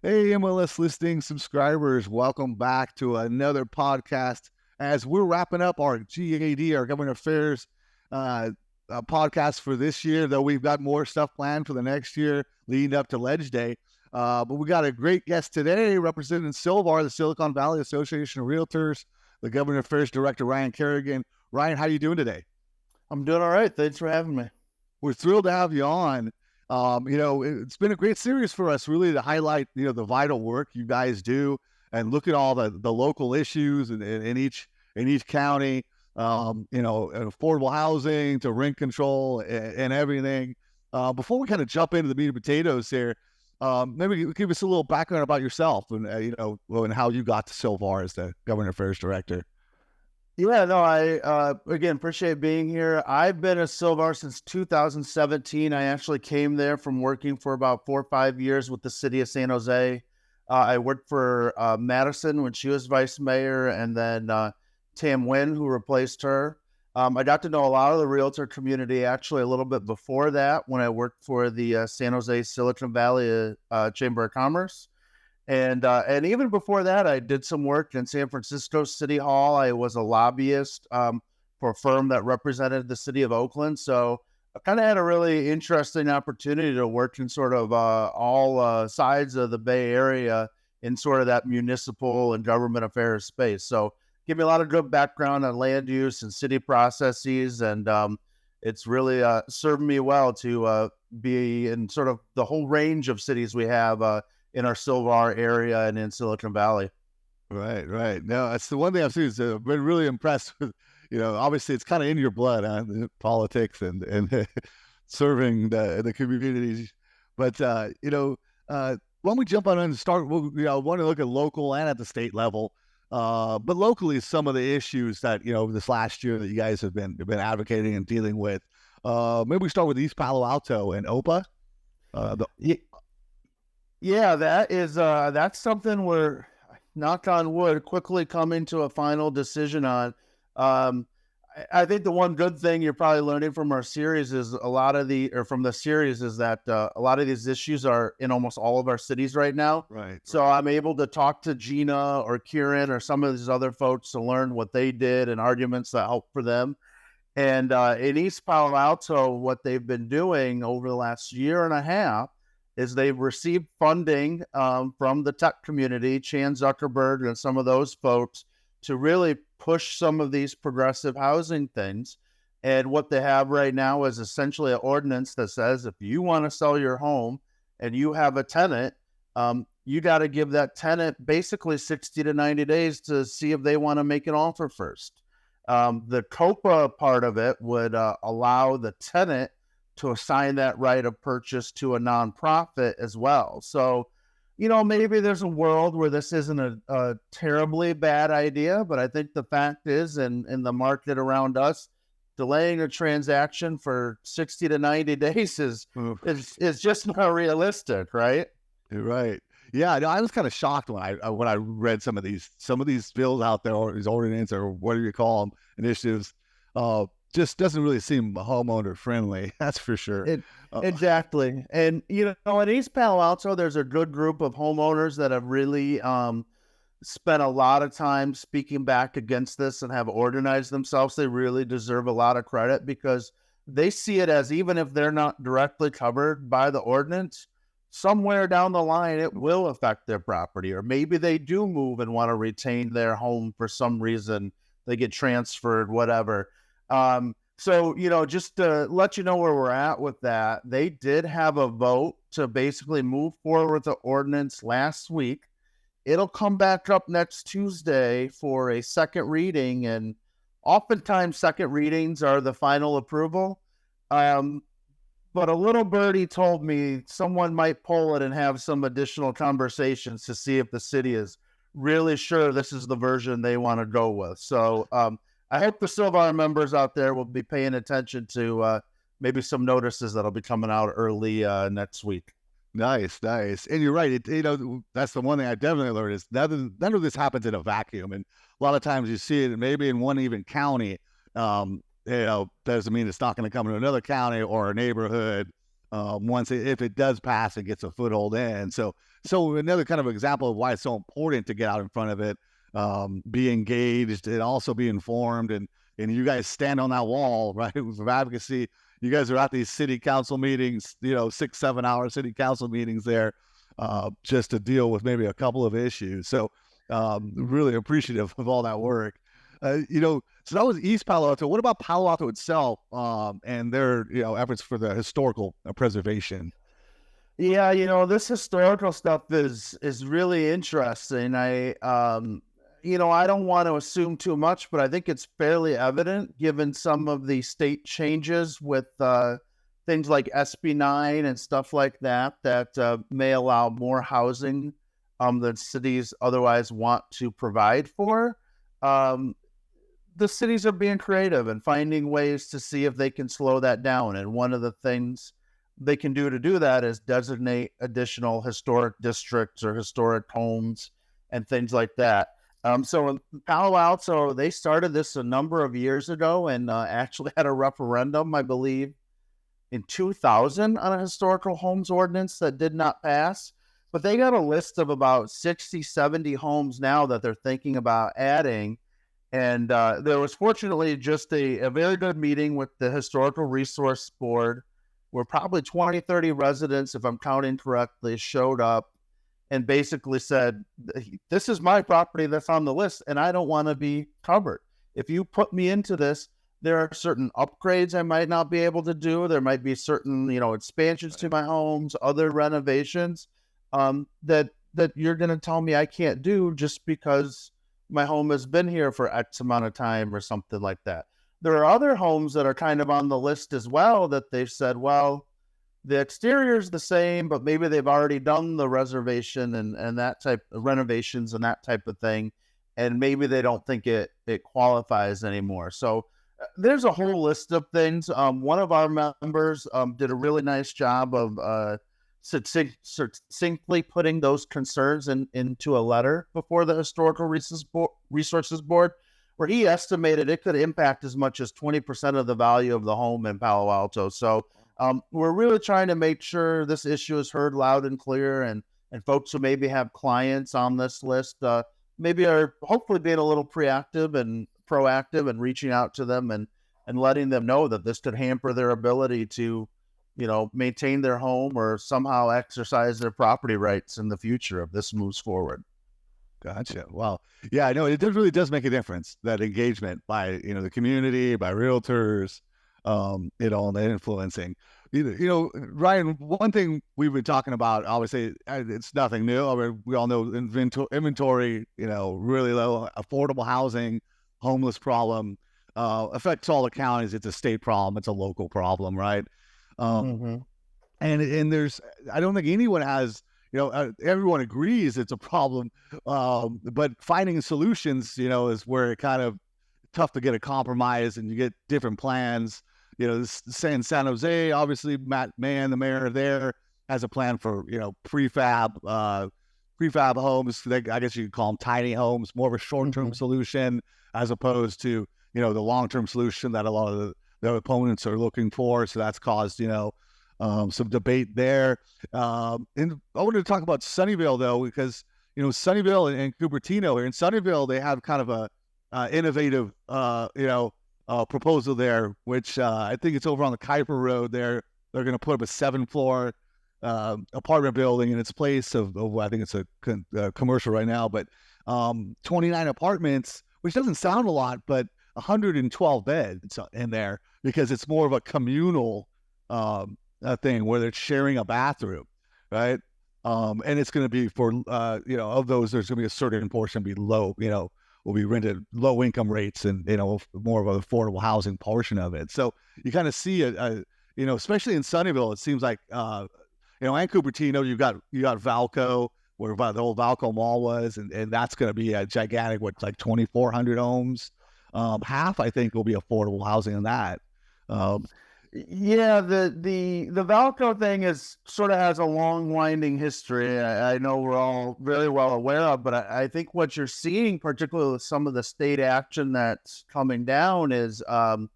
Hey, MLS listing subscribers, welcome back to another podcast. As we're wrapping up our GAD, our Government Affairs podcast for this year, though we've got more stuff planned for the next year leading up to Ledge Day. But we got a great guest today representing Silvar, the Silicon Valley Association of Realtors, the Government Affairs Director, Ryan Carrigan. Ryan, how are you doing today? I'm doing all right. Thanks for having me. We're thrilled to have you on. It's been a great series for us, really, to highlight, the vital work you guys do and look at all the local issues in each county, and affordable housing to rent control and everything. Before we kind of jump into the meat and potatoes here, maybe give us a little background about yourself and, and how you got to Silvar as the Government Affairs Director. Yeah, no, I again appreciate being here. I've been a Silvar since 2017. I actually came there from working for about 4 or 5 years with the city of San Jose. I worked for Madison when she was vice mayor, and then Tam Nguyen, who replaced her. I got to know a lot of the realtor community actually a little bit before that when I worked for the San Jose Silicon Valley Chamber of Commerce. And even before that, I did some work in San Francisco City Hall. I was a lobbyist for a firm that represented the city of Oakland. So I kind of had a really interesting opportunity to work in sort of all sides of the Bay Area in sort of that municipal and government affairs space. So give me a lot of good background on land use and city processes. And it's really served me well to be in sort of the whole range of cities we have in our Silvar area and in Silicon Valley. Right. No, that's the one thing I've seen is I've been really impressed with, obviously it's kind of in your blood, politics and serving the communities. But, why don't we jump on and start, I want to look at local and at the state level. But locally, some of the issues that, this last year that you guys have been advocating and dealing with. Maybe we start with East Palo Alto and OPA. Yeah, that's something we're, knock on wood, quickly coming to a final decision on. I think the one good thing you're probably learning from our series is that a lot of these issues are in almost all of our cities right now. Right. So I'm able to talk to Gina or Kieran or some of these other folks to learn what they did and arguments that help for them. And in East Palo Alto, what they've been doing over the last year and a half is they've received funding from the tech community, Chan Zuckerberg and some of those folks, to really push some of these progressive housing things. And what they have right now is essentially an ordinance that says if you want to sell your home and you have a tenant, you got to give that tenant basically 60 to 90 days to see if they want to make an offer first. The COPA part of it would allow the tenant to assign that right of purchase to a nonprofit as well. So, maybe there's a world where this isn't a terribly bad idea, but I think the fact is, in the market around us, delaying a transaction for 60 to 90 days is just not realistic, right? Right. Yeah, I was kind of shocked when I read some of these bills out there, or these ordinances, or whatever you call them, initiatives. Just doesn't really seem homeowner friendly. That's for sure. Exactly. And, in East Palo Alto, there's a good group of homeowners that have really spent a lot of time speaking back against this and have organized themselves. They really deserve a lot of credit because they see it as, even if they're not directly covered by the ordinance, somewhere down the line, it will affect their property. Or maybe they do move and want to retain their home for some reason. They get transferred, whatever. So, just to let you know where we're at with that, they did have a vote to basically move forward with the ordinance last week. It'll come back up next Tuesday for a second reading, and oftentimes second readings are the final approval. But a little birdie told me someone might pull it and have some additional conversations to see if the city is really sure this is the version they want to go with. So, I hope the Silvar members out there will be paying attention to maybe some notices that'll be coming out early next week. Nice. And you're right. That's the one thing I definitely learned is none of this happens in a vacuum. And a lot of times you see it maybe in one even county, doesn't mean it's not going to come to another county or a neighborhood if it does pass and gets a foothold in. So So another kind of example of why it's so important to get out in front of it, be engaged and also be informed, and you guys stand on that wall, right? With advocacy, you guys are at these city council meetings, 6-7 hour city council meetings there, just to deal with maybe a couple of issues. So really appreciative of all that work. So that was East Palo Alto. What about Palo Alto itself, and their efforts for the historical preservation? Yeah, this historical stuff is really interesting. I don't want to assume too much, but I think it's fairly evident given some of the state changes with things like SB9 and stuff like that may allow more housing that cities otherwise want to provide for. The cities are being creative and finding ways to see if they can slow that down. And one of the things they can do to do that is designate additional historic districts or historic homes and things like that. So in Palo Alto, they started this a number of years ago and actually had a referendum, I believe, in 2000 on a historical homes ordinance that did not pass. But they got a list of about 60, 70 homes now that they're thinking about adding. And there was fortunately just a very good meeting with the Historical Resource Board where probably 20, 30 residents, if I'm counting correctly, showed up and basically said, this is my property that's on the list and I don't want to be covered. If you put me into this, there are certain upgrades I might not be able to do. There might be certain, expansions to my homes, other renovations that you're going to tell me I can't do just because my home has been here for X amount of time or something like that. There are other homes that are kind of on the list as well that they've said, well, the exterior is the same, but maybe they've already done the reservation and that type of renovations and that type of thing. And maybe they don't think it qualifies anymore. So there's a whole list of things. One of our members did a really nice job of succinctly putting those concerns into a letter before the Historical Resources Board, where he estimated it could impact as much as 20% of the value of the home in Palo Alto. So we're really trying to make sure this issue is heard loud and clear, and folks who maybe have clients on this list maybe are hopefully being a little proactive and reaching out to them and letting them know that this could hamper their ability to maintain their home or somehow exercise their property rights in the future if this moves forward. Gotcha. Well, yeah, I know really does make a difference, that engagement by, the community, by realtors, and influencing. Ryan, one thing we've been talking about, obviously, it's nothing new. I mean, we all know inventory, really low, affordable housing, homeless problem, affects all the counties. It's a state problem. It's a local problem, right? And there's, I don't think anyone has, everyone agrees it's a problem, but finding solutions, is where it kind of tough to get a compromise and you get different plans. In San Jose, obviously, Matt Mann, the mayor there, has a plan for, prefab homes. I guess you could call them tiny homes, more of a short-term solution as opposed to, the long-term solution that a lot of the opponents are looking for. So that's caused, some debate there. And I wanted to talk about Sunnyvale, though, because, Sunnyvale and Cupertino here. In Sunnyvale, they have kind of a innovative, proposal there, which I think it's over on the Kuiper Road there. They're going to put up a 7-floor apartment building in its place of I think it's a commercial right now, but 29 apartments, which doesn't sound a lot, but 112 beds in there because it's more of a communal thing where they're sharing a bathroom, right? And it's going to be for, of those, there's going to be a certain portion be low, will be rented low income rates and, more of an affordable housing portion of it. So you kind of see especially in Sunnyvale, it seems like, and Cupertino, you got Valco, where the old Valco Mall was, and that's going to be a gigantic, like 2,400 homes. Half, I think, will be affordable housing in that. Yeah, the Valco thing sort of has a long winding history. I know we're all very well aware of, but I think what you're seeing, particularly with some of the state action that's coming down, is some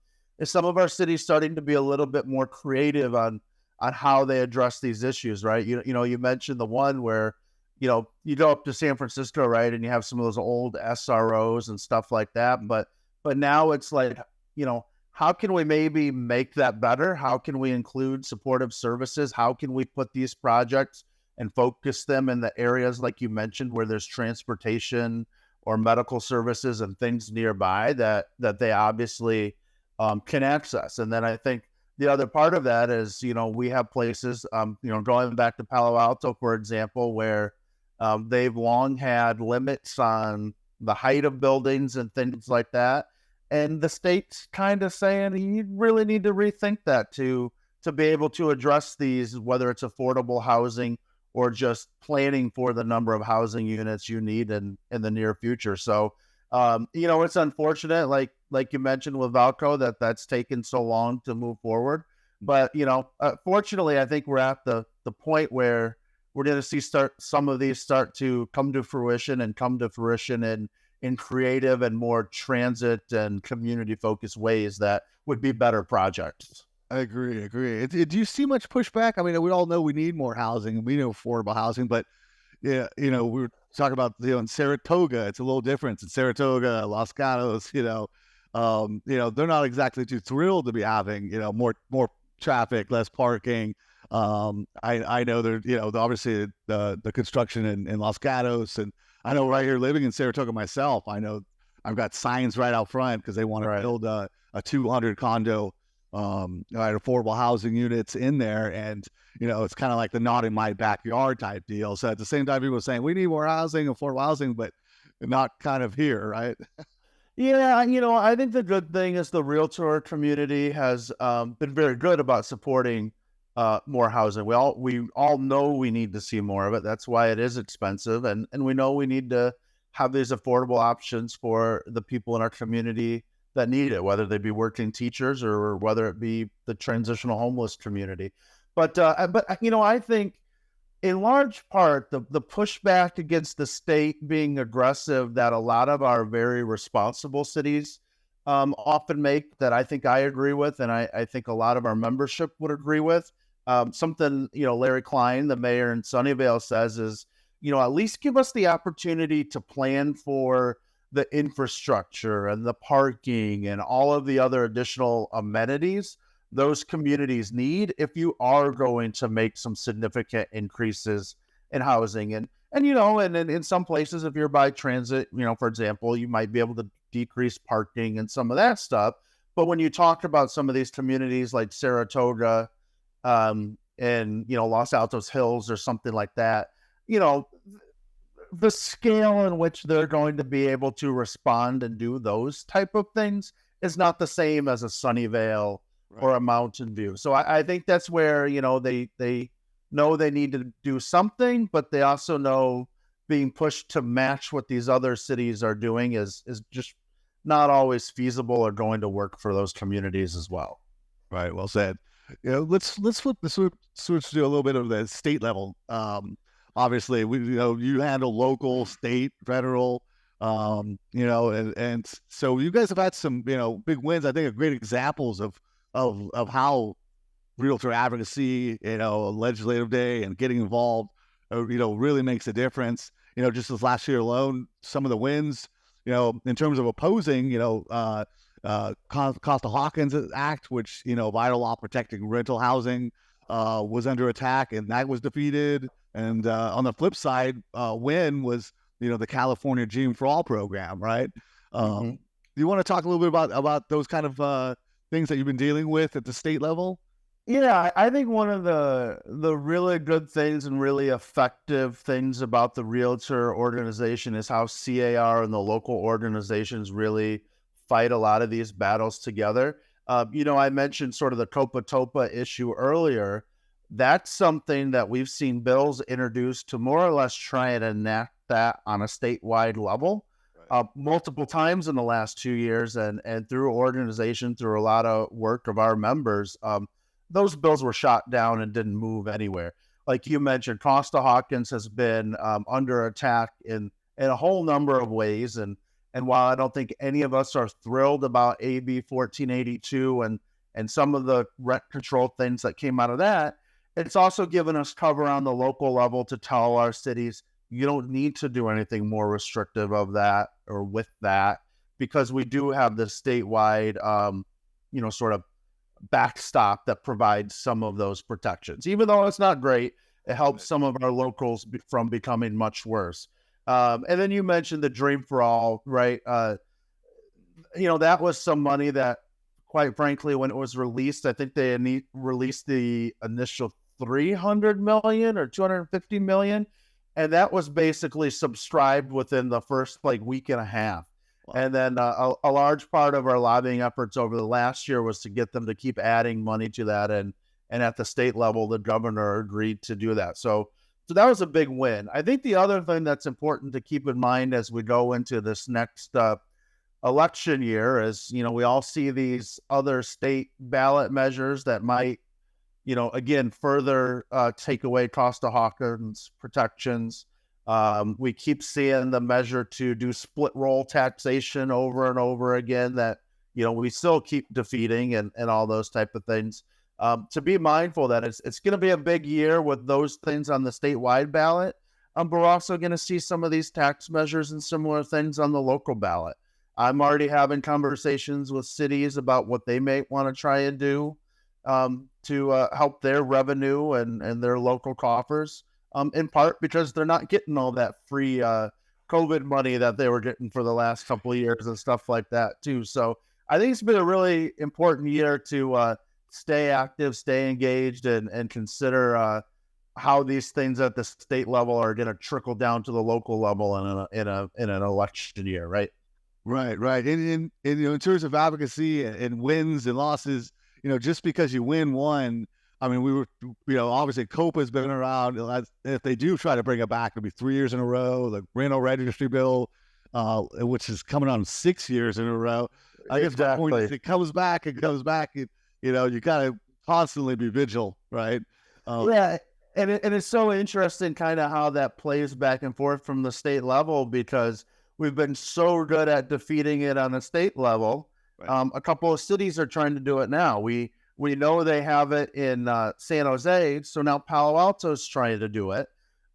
of our cities starting to be a little bit more creative on how they address these issues, right? You mentioned the one where you go up to San Francisco, right, and you have some of those old SROs and stuff like that. But now it's like, how can we maybe make that better? How can we include supportive services? How can we put these projects and focus them in the areas like you mentioned where there's transportation or medical services and things nearby that they obviously can access? And then I think the other part of that is, we have places, going back to Palo Alto, for example, where they've long had limits on the height of buildings and things like that. And the state's kind of saying you really need to rethink that to be able to address these, whether it's affordable housing or just planning for the number of housing units you need in the near future. So, it's unfortunate, like you mentioned with Valco, that's taken so long to move forward. But, fortunately, I think we're at the point where we're going to see some of these start to come to fruition in creative and more transit and community focused ways that would be better projects. I agree. Do you see much pushback? I mean, we all know we need more housing and we know affordable housing, but yeah, we were talking about, in Saratoga, it's a little different. In Saratoga, Los Gatos, they're not exactly too thrilled to be having, more traffic, less parking. I know there, obviously the construction in Los Gatos, and I know right here living in Saratoga myself, I know I've got signs right out front because they want to build a 200 condo, affordable housing units in there. And, it's kind of like the not in my backyard type deal. So at the same time, people are saying we need more housing, affordable housing, but not kind of here, right? Yeah, I think the good thing is the realtor community has been very good about supporting more housing. We all know we need to see more of it. That's why it is expensive, and we know we need to have these affordable options for the people in our community that need it, whether they be working teachers or whether it be the transitional homeless community. But I think in large part the pushback against the state being aggressive that a lot of our very responsible cities often make, that I think I agree with, and I think a lot of our membership would agree with. Something, Larry Klein, the mayor in Sunnyvale, says is, at least give us the opportunity to plan for the infrastructure and the parking and all of the other additional amenities those communities need if you are going to make some significant increases in housing. And in some places, if you're by transit, for example, you might be able to decrease parking and some of that stuff. But when you talk about some of these communities like Saratoga, and Los Altos Hills or something like that, the scale in which they're going to be able to respond and do those type of things is not the same as a Sunnyvale or a Mountain View. So I think that's where they know they need to do something, but they also know being pushed to match what these other cities are doing is just not always feasible or going to work for those communities as well. Right. Well said. Let's flip the switch to a little bit of the state level. Obviously, you handle local, state, federal, and so you guys have had some, big wins. I think are great examples of how realtor advocacy, legislative day and getting involved, really makes a difference. Just this last year alone, some of the wins, in terms of opposing, Costa-Hawkins Act, which, vital law protecting rental housing, was under attack, and that was defeated. And on the flip side, win was, the California Dream for All program, right? Do you want to talk a little bit about those kind of things that you've been dealing with at the state level? Yeah, I think one of the really good things and really effective things about the realtor organization is how CAR and the local organizations really fight a lot of these battles together. I mentioned sort of the Copa-Topa issue earlier. That's something that we've seen bills introduced to more or less try and enact that on a statewide level multiple times in the last 2 years, and through organization, through a lot of work of our members. Those bills were shot down and didn't move anywhere. Like you mentioned, Costa-Hawkins has been under attack in a whole number of ways. And while I don't think any of us are thrilled about AB 1482 and some of the rent control things that came out of that, it's also given us cover on the local level to tell our cities, you don't need to do anything more restrictive of that or with that, because we do have the statewide, sort of backstop that provides some of those protections. Even though it's not great, it helps some of our locals from becoming much worse. And then you mentioned the Dream for All, right? That was some money that, quite frankly, when it was released, I think they released the initial 300 million or 250 million. And that was basically subscribed within the first week and a half. Wow. And then a large part of our lobbying efforts over the last year was to get them to keep adding money to that. And at the state level, the governor agreed to do that. So that was a big win. I think the other thing that's important to keep in mind as we go into this next election year is, we all see these other state ballot measures that might, again, further take away Costa-Hawkins protections. We keep seeing the measure to do split roll taxation over and over again that, we still keep defeating and all those type of things. To be mindful that it's going to be a big year with those things on the statewide ballot. But we're also going to see some of these tax measures and similar things on the local ballot. I'm already having conversations with cities about what they may want to try and do to help their revenue and their local coffers, in part because they're not getting all that free COVID money that they were getting for the last couple of years and stuff like that too. So I think it's been a really important year to stay active, stay engaged, and consider how these things at the state level are going to trickle down to the local level in an election year, right? Right. And in terms of advocacy and wins and losses, just because you win one, I mean, we were, obviously COPA's been around. If they do try to bring it back, it'll be 3 years in a row. The rental registry bill, which is coming on 6 years in a row. I guess my point is, it comes back. You got to constantly be vigilant, right? Yeah. And it's so interesting kind of how that plays back and forth from the state level, because we've been so good at defeating it on the state level. Right. A couple of cities are trying to do it now. We know they have it in San Jose, so now Palo Alto is trying to do it.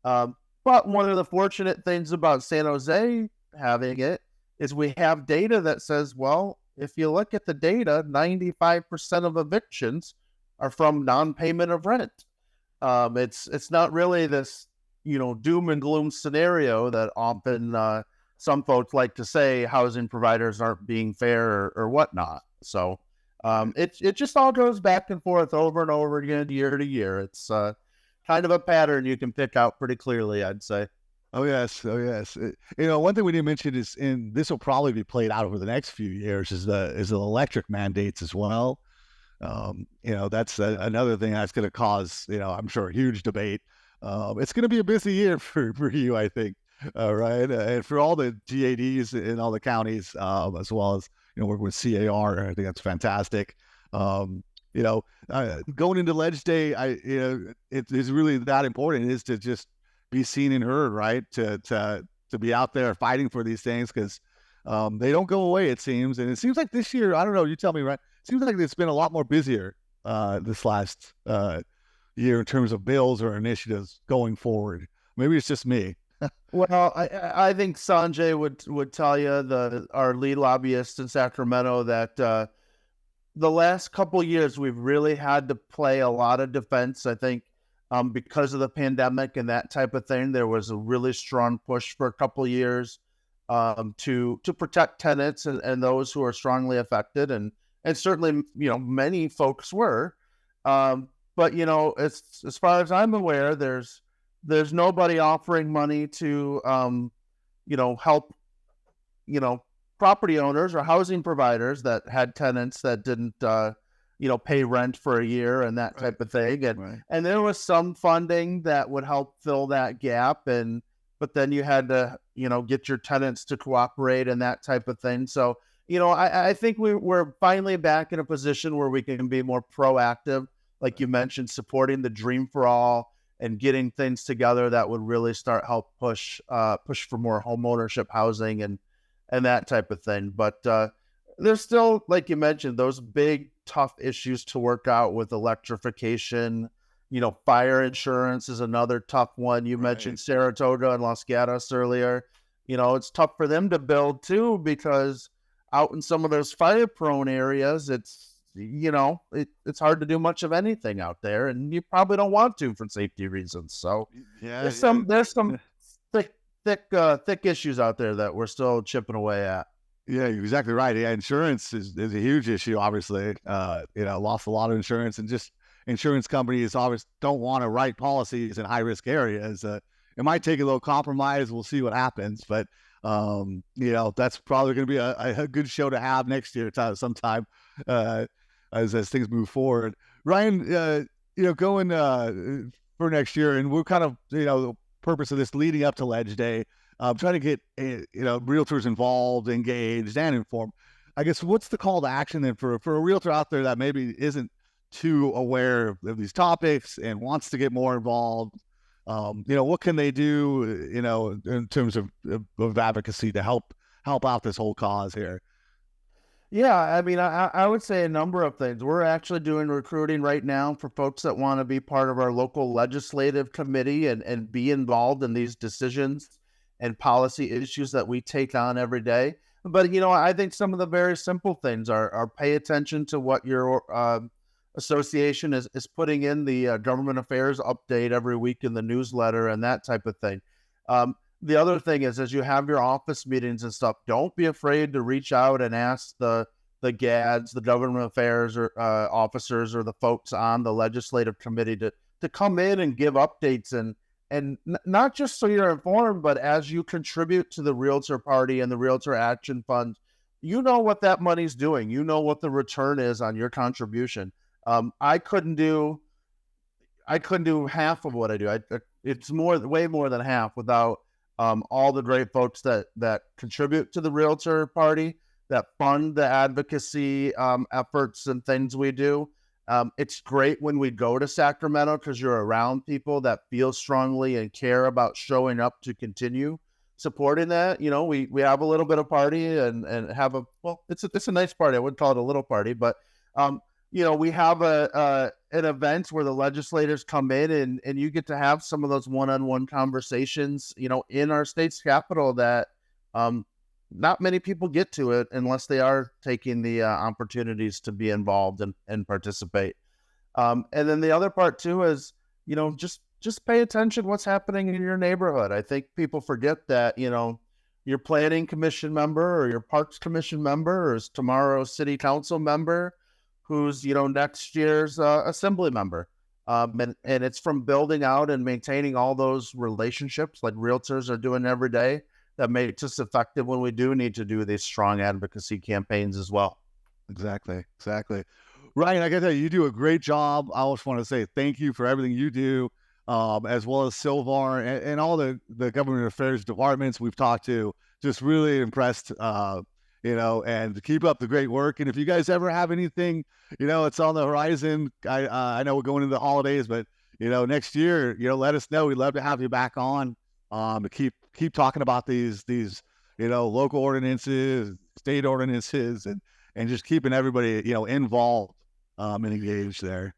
But one of the fortunate things about San Jose having it is we have data that says, well, if you look at the data, 95% of evictions are from non-payment of rent. It's not really this, doom and gloom scenario that often some folks like to say housing providers aren't being fair or whatnot. So it just all goes back and forth over and over again, year to year. It's kind of a pattern you can pick out pretty clearly, I'd say. Oh yes. One thing we didn't mention is, and this will probably be played out over the next few years, is the electric mandates as well. That's another thing that's going to cause, I'm sure, a huge debate. It's going to be a busy year for you, I think. Right. And for all the GADs in all the counties, as well as, working with CAR, I think that's fantastic. Going into Ledge Day, it is really that important, is to just be seen and heard, right? To be out there fighting for these things, because they don't go away, it seems. And it seems like this year, I don't know, you tell me, right? It seems like it's been a lot more busier this last year in terms of bills or initiatives going forward. Maybe it's just me. Well, I think Sanjay would tell you, our lead lobbyist in Sacramento, that the last couple of years we've really had to play a lot of defense. I think because of the pandemic and that type of thing, there was a really strong push for a couple of years to protect tenants and those who are strongly affected, and certainly many folks were. But as far as I'm aware, there's nobody offering money to, help, property owners or housing providers that had tenants that didn't, pay rent for a year and that type of thing. And there was some funding that would help fill that gap. But then you had to, get your tenants to cooperate and that type of thing. So, I think we're finally back in a position where we can be more proactive, like you mentioned, supporting the Dream for All, and getting things together that would really help push for more homeownership housing and that type of thing. But there's still, like you mentioned, those big, tough issues to work out with electrification Fire insurance is another tough one. You mentioned Saratoga and Los Gatos earlier. It's tough for them to build too, because out in some of those fire prone areas, it's hard to do much of anything out there, and you probably don't want to for safety reasons. So there's some thick issues out there that we're still chipping away at. Yeah, you're exactly right. Yeah, insurance is a huge issue, obviously. Lost a lot of insurance, and just insurance companies always don't want to write policies in high-risk areas. It might take a little compromise. We'll see what happens. But, that's probably going to be a good show to have next year sometime as things move forward. Ryan, going for next year, and we're kind of, the purpose of this leading up to Ledge Day, trying to get realtors involved, engaged, and informed. I guess, what's the call to action then for a realtor out there that maybe isn't too aware of these topics and wants to get more involved? What can they do, in terms of advocacy to help out this whole cause here? Yeah, I mean, I would say a number of things. We're actually doing recruiting right now for folks that want to be part of our local legislative committee and be involved in these decisions and policy issues that we take on every day. But, I think some of the very simple things are pay attention to what your association is putting in the government affairs update every week in the newsletter and that type of thing. The other thing is, as you have your office meetings and stuff, don't be afraid to reach out and ask the GADs, the government affairs or officers, or the folks on the legislative committee to come in and give updates, and not just so you're informed, but as you contribute to the Realtor Party and the Realtor Action Fund, what that money's doing. What the return is on your contribution. I couldn't do half of what I do. It's way more than half without all the great folks that contribute to the Realtor Party, that fund the advocacy efforts and things we do. It's great when we go to Sacramento because you're around people that feel strongly and care about showing up to continue supporting that. We have a little bit of party and have it's a nice party. I wouldn't call it a little party, but we have an event where the legislators come in and you get to have some of those one-on-one conversations, in our state's capital that not many people get to it unless they are taking the opportunities to be involved and participate. And then the other part too is, just pay attention what's happening in your neighborhood. I think people forget that, your planning commission member or your parks commission member or is tomorrow's city council member who's, next year's assembly member. And it's from building out and maintaining all those relationships like realtors are doing every day that makes us effective when we do need to do these strong advocacy campaigns as well. Exactly. Ryan, I gotta tell you, you do a great job. I just want to say thank you for everything you do, as well as Silvar and all the government affairs departments we've talked to. Just really impressed, and keep up the great work. And if you guys ever have anything, it's on the horizon. I know we're going into the holidays, but next year, let us know. We'd love to have you back on, to keep talking about these local ordinances, state ordinances, and just keeping everybody involved and engaged there.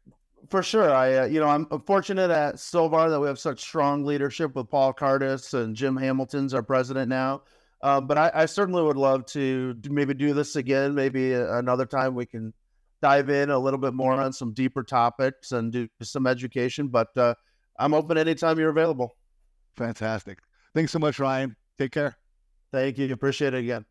For sure. I'm fortunate at Silvar that we have such strong leadership with Paul Cardis and Jim Hamilton's our president now. But I certainly would love to maybe do this again. Maybe another time we can dive in a little bit more on some deeper topics and do some education. But I'm open anytime you're available. Fantastic. Thanks so much, Ryan. Take care. Thank you. Appreciate it again.